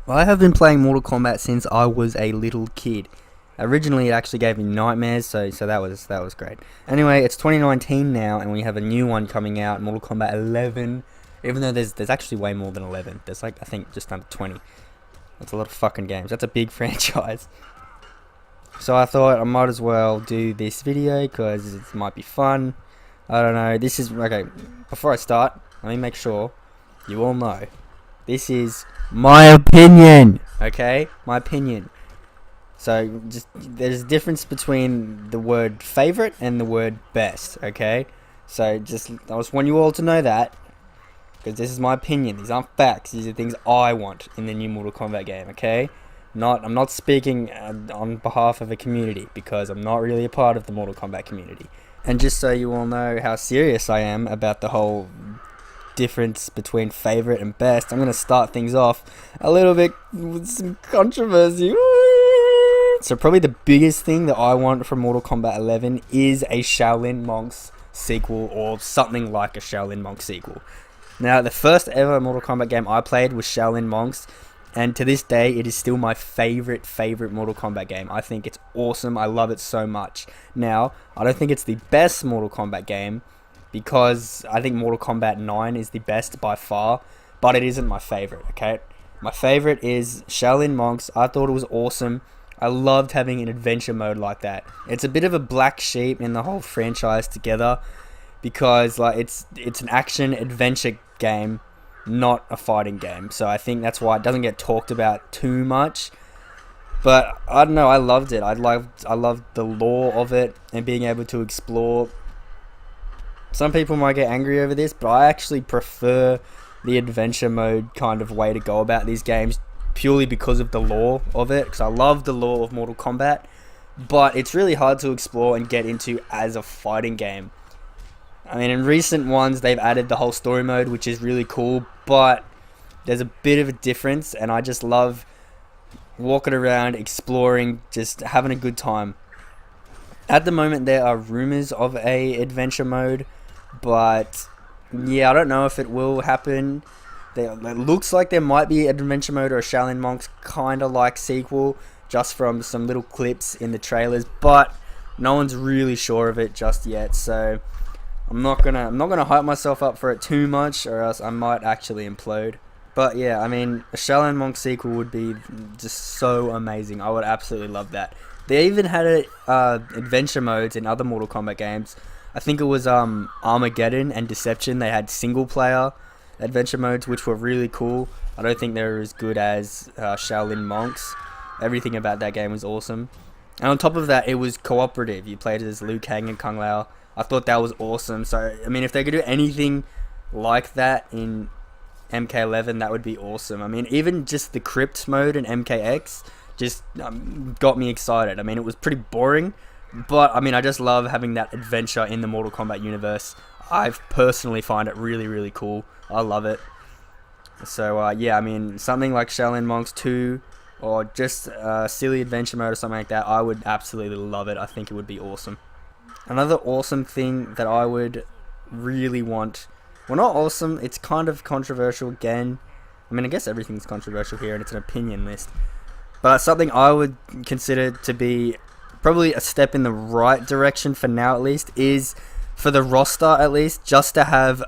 I have been playing Mortal Kombat since I was a little kid. Originally, it actually gave me nightmares, so that was great. Anyway, it's 2019 now, and we have a new one coming out, Mortal Kombat 11. Even though there's actually way more than 11. There's like I think just under 20. That's a lot of fucking games. That's a big franchise. So I thought I might as well do this video because it might be fun. I don't know. This is okay. Before I start, let me make sure you all know this is my opinion. Okay, my opinion. So just there's a difference between the word favorite and the word best. Okay, so I just want you all to know that because this is my opinion. These aren't facts. These are things I want in the new Mortal Kombat game. Okay. I'm not speaking on behalf of a community because I'm not really a part of the Mortal Kombat community. And just so you all know how serious I am about the whole difference between favorite and best, I'm going to start things off a little bit with some controversy. So probably the biggest thing that I want from Mortal Kombat 11 is a Shaolin Monks sequel or something like a Shaolin Monks sequel. Now, the first ever Mortal Kombat game I played was Shaolin Monks. And to this day, it is still my favorite Mortal Kombat game. I think it's awesome. I love it so much. Now, I don't think it's the best Mortal Kombat game because I think Mortal Kombat 9 is the best by far, but it isn't my favorite, okay? My favorite is Shaolin Monks. I thought it was awesome. I loved having an adventure mode like that. It's a bit of a black sheep in the whole franchise together because like it's an action adventure game, not a fighting game. So I think that's why it doesn't get talked about too much. But I don't know, I loved it. I loved the lore of it and being able to explore. Some people might get angry over this, but I actually prefer the adventure mode kind of way to go about these games purely because of the lore of it. Because I love the lore of Mortal Kombat, but it's really hard to explore and get into as a fighting game. I mean, in recent ones, they've added the whole story mode, which is really cool, but there's a bit of a difference, and I just love walking around, exploring, just having a good time. At the moment, there are rumors of a adventure mode, but yeah, I don't know if it will happen. It looks like there might be an adventure mode or a Shaolin Monks kind of like sequel, just from some little clips in the trailers, but no one's really sure of it just yet, so I'm not gonna hype myself up for it too much, or else I might actually implode. But yeah, I mean, a Shaolin Monk sequel would be just so amazing. I would absolutely love that. They even had adventure modes in other Mortal Kombat games. I think it was Armageddon and Deception. They had single player adventure modes, which were really cool. I don't think they're as good as Shaolin Monks. Everything about that game was awesome. And on top of that, it was cooperative. You played as Liu Kang and Kung Lao. I thought that was awesome. So, I mean, if they could do anything like that in MK11, that would be awesome. I mean, even just the Crypt mode in MKX just got me excited. I mean, it was pretty boring, but, I mean, I just love having that adventure in the Mortal Kombat universe. I personally find it really, really cool. I love it. So, yeah, I mean, something like Shaolin Monks 2 or just a silly adventure mode or something like that, I would absolutely love it. I think it would be awesome. Another awesome thing that I would really want, well, not awesome, it's kind of controversial again. I mean, I guess everything's controversial here and it's an opinion list. But something I would consider to be probably a step in the right direction for now at least is for the roster at least just to have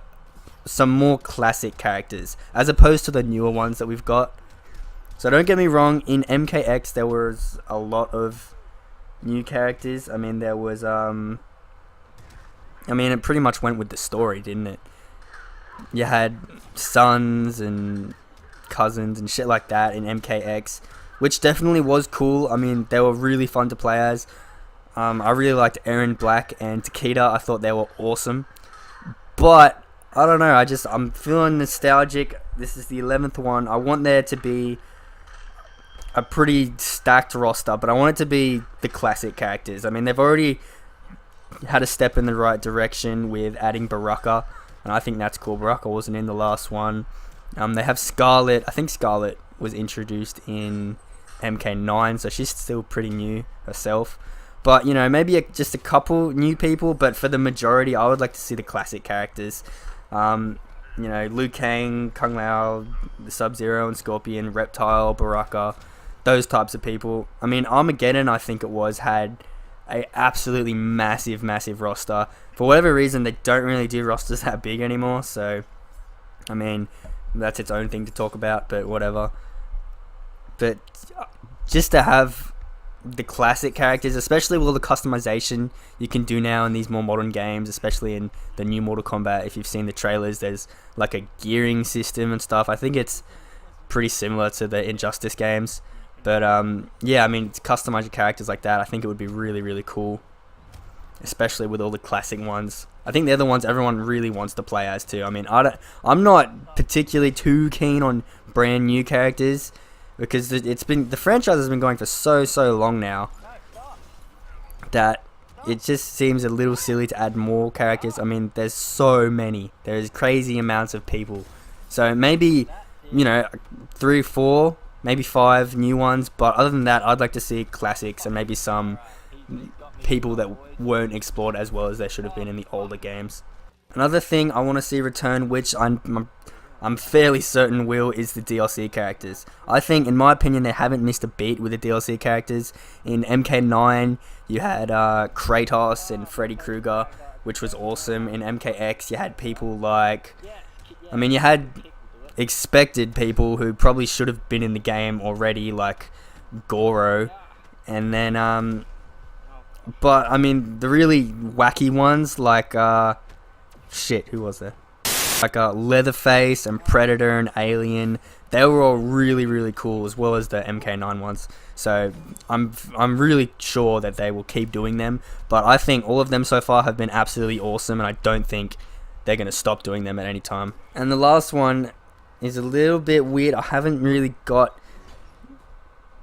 some more classic characters as opposed to the newer ones that we've got. So don't get me wrong, in MKX there was a lot of new characters. I mean, there was it pretty much went with the story, didn't it? You had sons and cousins and shit like that in MKX, which definitely was cool. I mean, they were really fun to play as. I really liked Aaron Black and Takeda. I thought they were awesome. But, I don't know, I'm feeling nostalgic. This is the 11th one. I want there to be a pretty stacked roster, but I want it to be the classic characters. I mean, they've already had a step in the right direction with adding Baraka, and I think that's cool. Baraka wasn't in the last one. They have Scarlet. I think Scarlet was introduced in MK9, so she's still pretty new herself. But, you know, maybe just a couple new people, but for the majority, I would like to see the classic characters. you know, Liu Kang, Kung Lao, Sub-Zero and Scorpion, Reptile, Baraka, those types of people. I mean, Armageddon, I think it was, had a absolutely massive roster. For whatever reason, they don't really do rosters that big anymore, so I mean, that's its own thing to talk about, but whatever. But just to have the classic characters, especially with all the customization you can do now in these more modern games, especially in the new Mortal Kombat. If you've seen the trailers, there's like a gearing system and stuff. I think it's pretty similar to the Injustice games. But yeah, I mean, to customize your characters like that, I think it would be really cool, especially with all the classic ones. I think they're the ones everyone really wants to play as too. I mean, I'm not particularly too keen on brand new characters, because the franchise has been going for so long now that it just seems a little silly to add more characters. I mean, there's so many. There's crazy amounts of people. So maybe, you know, 3, 4, maybe 5 new ones. But other than that, I'd like to see classics and maybe some people that weren't explored as well as they should have been in the older games. Another thing I want to see return, which I'm fairly certain will, is the DLC characters. I think, in my opinion, they haven't missed a beat with the DLC characters. In MK9, you had Kratos and Freddy Krueger, which was awesome. In MKX, you had people like, I mean, you had expected people who probably should have been in the game already, like Goro. And then, but, I mean, the really wacky ones, like, who was there? Like Leatherface and Predator and Alien, they were all really cool, as well as the MK9 ones. So I'm really sure that they will keep doing them. But I think all of them so far have been absolutely awesome, and I don't think they're going to stop doing them at any time. And the last one is a little bit weird. I haven't really got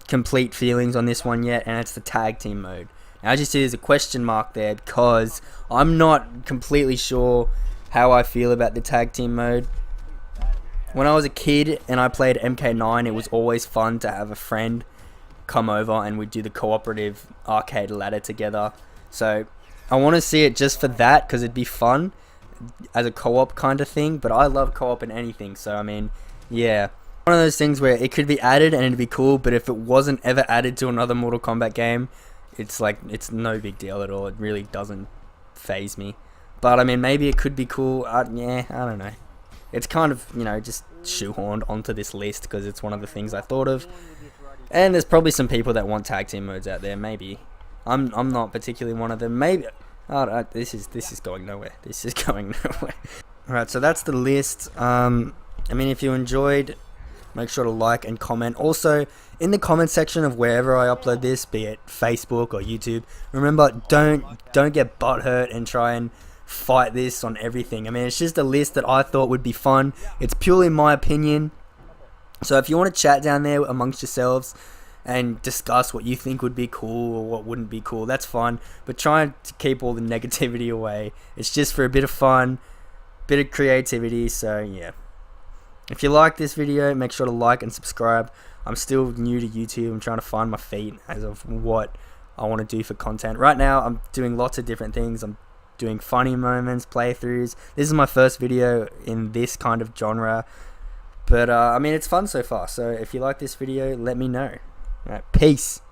complete feelings on this one yet, and it's the tag team mode. Now, as you see, there's a question mark there because I'm not completely sure how I feel about the tag team mode. When I was a kid and I played MK9, it was always fun to have a friend come over and we'd do the cooperative arcade ladder together. So I want to see it just for that, because it'd be fun as a co-op kind of thing. But I love co-op in anything, so I mean, yeah. One of those things where it could be added and it'd be cool, but if it wasn't ever added to another Mortal Kombat game, it's like, it's no big deal at all. It really doesn't faze me. But I mean, maybe it could be cool. Yeah, I don't know. It's kind of, you know, just shoehorned onto this list because it's one of the things I thought of. And there's probably some people that want tag team modes out there. Maybe I'm not particularly one of them. Maybe this is going nowhere. This is going nowhere. All right, so that's the list. I mean, if you enjoyed, make sure to like and comment. Also, in the comment section of wherever I upload this, be it Facebook or YouTube, remember, don't get butthurt and try and fight this on everything. I mean, it's just a list that I thought would be fun. It's purely my opinion. So if you want to chat down there amongst yourselves and discuss what you think would be cool or what wouldn't be cool, that's fine. But try to keep all the negativity away. It's just for a bit of fun, bit of creativity. So yeah. If you like this video, make sure to like and subscribe. I'm still new to YouTube. I'm trying to find my feet as of what I want to do for content. Right now, I'm doing lots of different things. I'm doing funny moments, playthroughs. This is my first video in this kind of genre, but I mean, it's fun so far. So if you like this video, let me know. All right, peace.